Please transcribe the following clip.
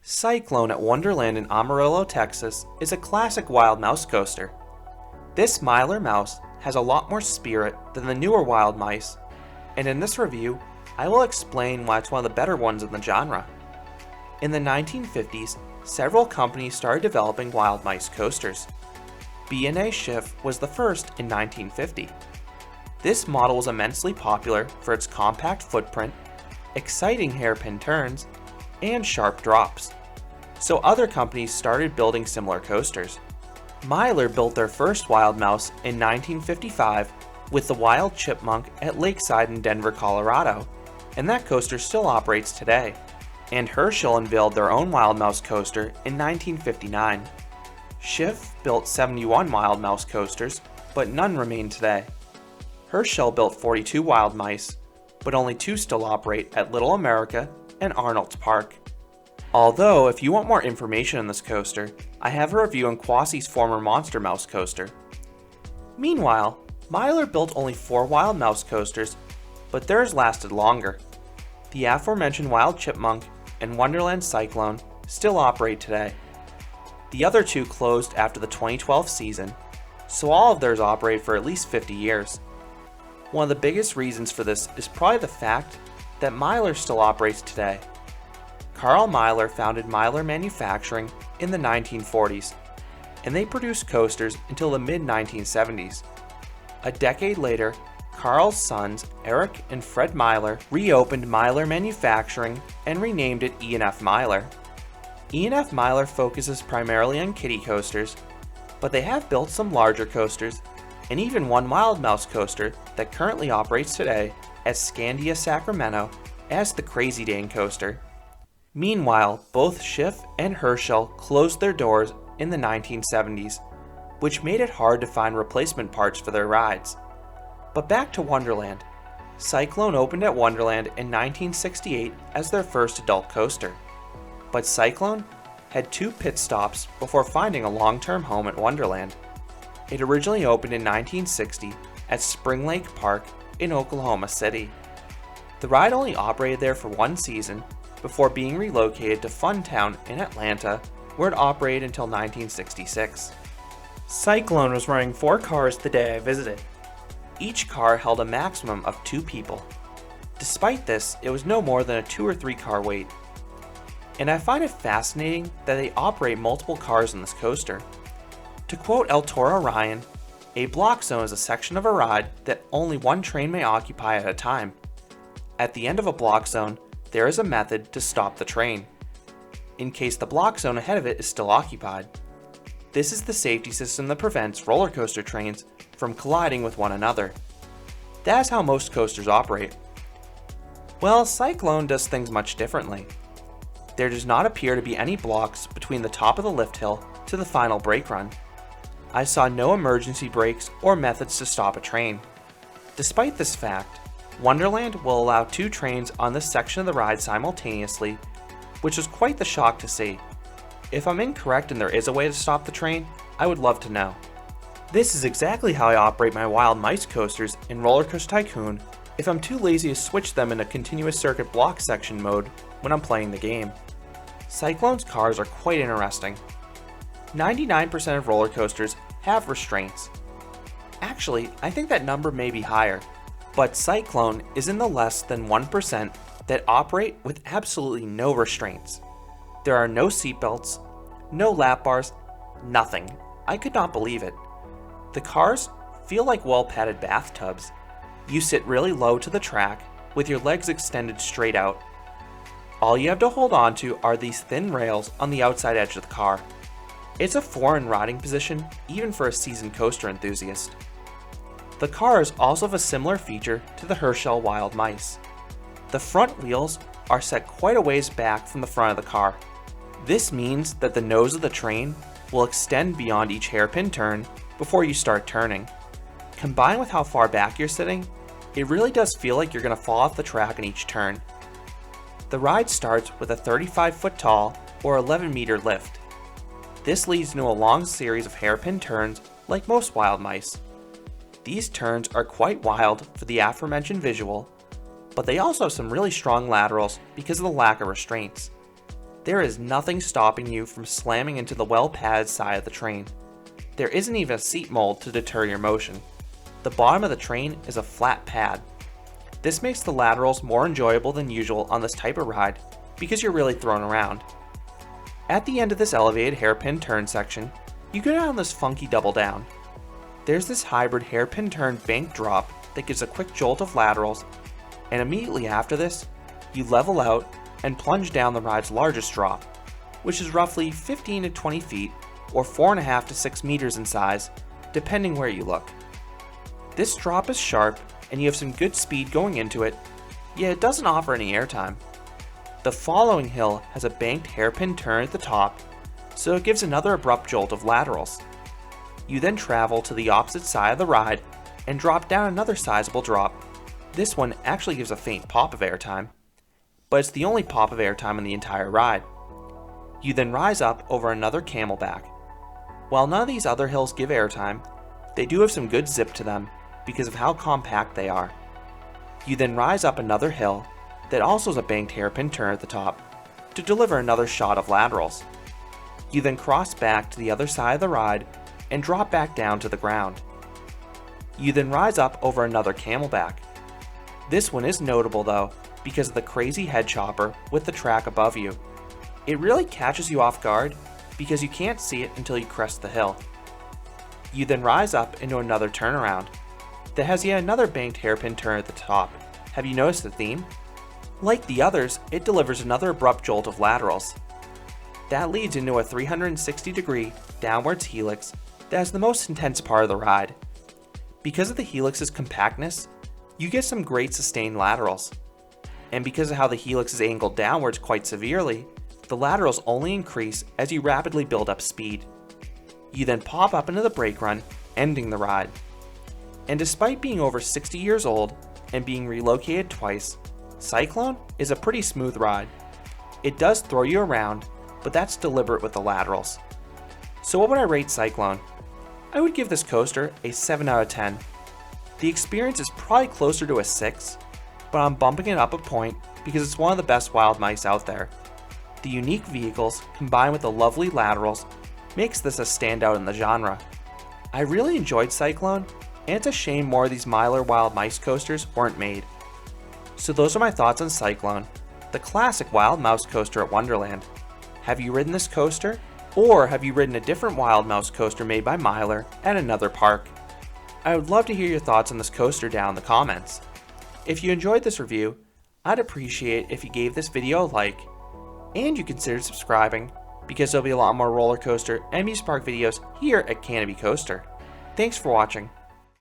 Cyclone at Wonderland in Amarillo, Texas is a classic wild mouse coaster. This miler mouse has a lot more spirit than the newer wild mice, and in this review, I will explain why it's one of the better ones in the genre. In the 1950s, several companies started developing wild mice coasters. B&A Schiff was the first in 1950. This model was immensely popular for its compact footprint, exciting hairpin turns, and sharp drops. So other companies started building similar coasters. Myler built their first wild mouse in 1955 with the Wild Chipmunk at Lakeside in Denver, Colorado, and that coaster still operates today. And Herschel unveiled their own wild mouse coaster in 1959. Schiff built 71 wild mouse coasters, but none remain today. Herschel built 42 wild mice, but only 2 still operate at Little America and Arnold's Park. Although, if you want more information on this coaster, I have a review on Quasi's former Monster Mouse coaster. Meanwhile, Myler built only 4 wild mouse coasters, but theirs lasted longer. The aforementioned Wild Chipmunk and Wonderland Cyclone still operate today. The other 2 closed after the 2012 season, so all of theirs operate for at least 50 years. One of the biggest reasons for this is probably the fact that Myler still operates today. Carl Myler founded Myler Manufacturing in the 1940s, and they produced coasters until the mid-1970s. A decade later, Carl's sons, Eric and Fred Myler, reopened Myler Manufacturing and renamed it E&F Myler. E&F Myler focuses primarily on kiddie coasters, but they have built some larger coasters, and even one wild mouse coaster that currently operates today at Scandia, Sacramento as the Crazy Dane coaster. Meanwhile, both Schiff and Herschel closed their doors in the 1970s, which made it hard to find replacement parts for their rides. But back to Wonderland. Cyclone opened at Wonderland in 1968 as their first adult coaster. But Cyclone had 2 pit stops before finding a long-term home at Wonderland. It originally opened in 1960 at Spring Lake Park in Oklahoma City. The ride only operated there for 1 season before being relocated to Funtown in Atlanta, where it operated until 1966. Cyclone was running 4 cars the day I visited. Each car held a maximum of 2 people. Despite this, it was no more than a 2 or 3 car wait. And I find it fascinating that they operate multiple cars in this coaster. To quote El Toro Ryan, a block zone is a section of a ride that only one train may occupy at a time. At the end of a block zone, there is a method to stop the train, in case the block zone ahead of it is still occupied. This is the safety system that prevents roller coaster trains from colliding with one another. That is how most coasters operate. Well, Cyclone does things much differently. There does not appear to be any blocks between the top of the lift hill to the final brake run. I saw no emergency brakes or methods to stop a train. Despite this fact, Wonderland will allow 2 trains on this section of the ride simultaneously, which was quite the shock to see. If I'm incorrect and there is a way to stop the train, I would love to know. This is exactly how I operate my wild mice coasters in Roller Coaster Tycoon if I'm too lazy to switch them into continuous circuit block section mode when I'm playing the game. Cyclone's cars are quite interesting. 99% of roller coasters have restraints. Actually, I think that number may be higher, but Cyclone is in the less than 1% that operate with absolutely no restraints. There are no seatbelts, no lap bars, nothing. I could not believe it. The cars feel like well-padded bathtubs. You sit really low to the track with your legs extended straight out. All you have to hold on to are these thin rails on the outside edge of the car. It's a foreign riding position even for a seasoned coaster enthusiast. The cars also have a similar feature to the Herschel Wild Mice. The front wheels are set quite a ways back from the front of the car. This means that the nose of the train will extend beyond each hairpin turn before you start turning. Combined with how far back you're sitting, it really does feel like you're going to fall off the track in each turn. The ride starts with a 35-foot tall or 11-meter lift. This leads into a long series of hairpin turns like most wild mice. These turns are quite wild for the aforementioned visual, but they also have some really strong laterals because of the lack of restraints. There is nothing stopping you from slamming into the well-padded side of the train. There isn't even a seat mold to deter your motion. The bottom of the train is a flat pad. This makes the laterals more enjoyable than usual on this type of ride because you're really thrown around. At the end of this elevated hairpin turn section, you go down this funky double down. There's this hybrid hairpin turn bank drop that gives a quick jolt of laterals, and immediately after this, you level out and plunge down the ride's largest drop, which is roughly 15 to 20 feet or 4.5 to 6 meters in size, depending where you look. This drop is sharp and you have some good speed going into it, yet it doesn't offer any airtime. The following hill has a banked hairpin turn at the top, so it gives another abrupt jolt of laterals. You then travel to the opposite side of the ride and drop down another sizable drop. This one actually gives a faint pop of airtime, but it's the only pop of airtime in the entire ride. You then rise up over another camelback. While none of these other hills give airtime, they do have some good zip to them because of how compact they are. You then rise up another hill that also has a banked hairpin turn at the top to deliver another shot of laterals. You then cross back to the other side of the ride and drop back down to the ground. You then rise up over another camelback. This one is notable though because of the crazy head chopper with the track above you. It really catches you off guard because you can't see it until you crest the hill. You then rise up into another turnaround that has yet another banked hairpin turn at the top. Have you noticed the theme? Like the others, it delivers another abrupt jolt of laterals. That leads into a 360-degree downwards helix that has the most intense part of the ride. Because of the helix's compactness, you get some great sustained laterals. And because of how the helix is angled downwards quite severely, the laterals only increase as you rapidly build up speed. You then pop up into the brake run, ending the ride. And despite being over 60 years old and being relocated twice, Cyclone is a pretty smooth ride. It does throw you around, but that's deliberate with the laterals. So what would I rate Cyclone? I would give this coaster a 7 out of 10. The experience is probably closer to a 6, but I'm bumping it up a point because it's one of the best wild mice out there. The unique vehicles combined with the lovely laterals makes this a standout in the genre. I really enjoyed Cyclone, and it's a shame more of these miler wild mice coasters weren't made. So those are my thoughts on Cyclone, the classic wild mouse coaster at Wonderland. Have you ridden this coaster? Or have you ridden a different wild mouse coaster made by Myler at another park? I would love to hear your thoughts on this coaster down in the comments. If you enjoyed this review, I'd appreciate if you gave this video a like, and you considered subscribing, because there'll be a lot more roller coaster and amusement park videos here at Canopy Coaster. Thanks for watching.